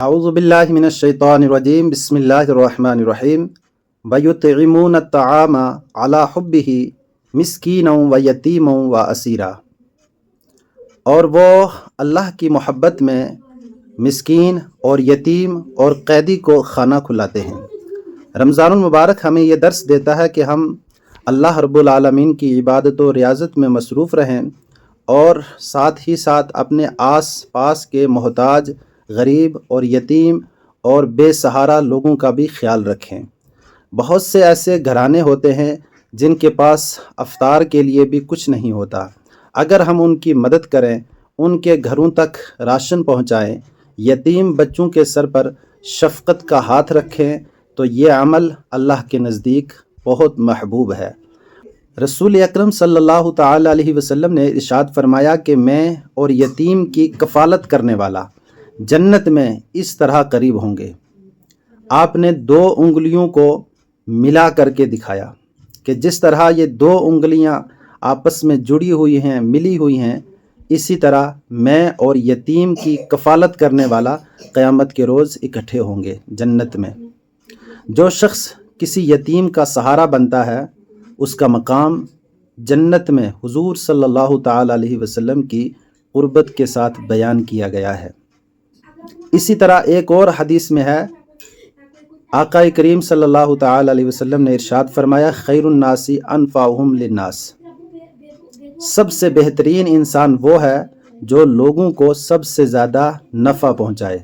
اعوذ باللہ من الشیطان الرجیم بسم اللہ الرحمن الرحیم وَيُطْعِمُونَ الطَّعَامَ عَلَى حُبِّهِ مِسْكِينًا وَيَتِيمًا وَأَسِيرًا، اور وہ اللہ کی محبت میں مسکین اور یتیم اور قیدی کو کھانا کھلاتے ہیں۔ رمضان المبارک ہمیں یہ درس دیتا ہے کہ ہم اللہ رب العالمین کی عبادت و ریاضت میں مصروف رہیں اور ساتھ ہی ساتھ اپنے آس پاس کے محتاج، غریب اور یتیم اور بے سہارا لوگوں کا بھی خیال رکھیں۔ بہت سے ایسے گھرانے ہوتے ہیں جن کے پاس افطار کے لیے بھی کچھ نہیں ہوتا۔ اگر ہم ان کی مدد کریں، ان کے گھروں تک راشن پہنچائیں، یتیم بچوں کے سر پر شفقت کا ہاتھ رکھیں تو یہ عمل اللہ کے نزدیک بہت محبوب ہے۔ رسول اکرم صلی اللہ تعالی علیہ وسلم نے ارشاد فرمایا کہ میں اور یتیم کی کفالت کرنے والا جنت میں اس طرح قریب ہوں گے۔ آپ نے 2 انگلیوں کو ملا کر کے دکھایا کہ جس طرح یہ 2 انگلیاں آپس میں جڑی ہوئی ہیں، ملی ہوئی ہیں، اسی طرح میں اور یتیم کی کفالت کرنے والا قیامت کے روز اکٹھے ہوں گے جنت میں۔ جو شخص کسی یتیم کا سہارا بنتا ہے اس کا مقام جنت میں حضور صلی اللہ تعالی علیہ وسلم کی قربت کے ساتھ بیان کیا گیا ہے۔ اسی طرح ایک اور حدیث میں ہے، آقا کریم صلی اللہ تعالی علیہ وسلم نے ارشاد فرمایا، خیر الناس انفعہم للناس، سب سے بہترین انسان وہ ہے جو لوگوں کو سب سے زیادہ نفع پہنچائے۔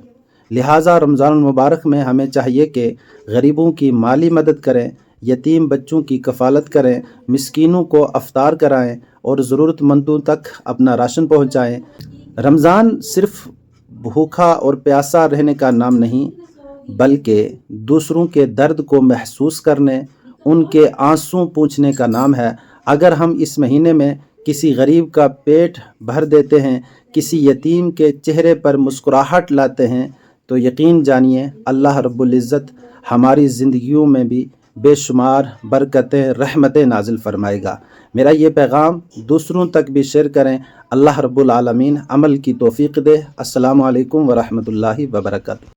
لہٰذا رمضان المبارک میں ہمیں چاہیے کہ غریبوں کی مالی مدد کریں، یتیم بچوں کی کفالت کریں، مسکینوں کو افطار کرائیں اور ضرورت مندوں تک اپنا راشن پہنچائیں۔ رمضان صرف بھوکا اور پیاسا رہنے کا نام نہیں، بلکہ دوسروں کے درد کو محسوس کرنے، ان کے آنسو پوچھنے کا نام ہے۔ اگر ہم اس مہینے میں کسی غریب کا پیٹ بھر دیتے ہیں، کسی یتیم کے چہرے پر مسکراہٹ لاتے ہیں، تو یقین جانیے اللہ رب العزت ہماری زندگیوں میں بھی بے شمار برکتیں، رحمتیں نازل فرمائے گا۔ میرا یہ پیغام دوسروں تک بھی شیئر کریں۔ اللہ رب العالمین عمل کی توفیق دے۔ السلام علیکم ورحمۃ اللہ وبرکاتہ۔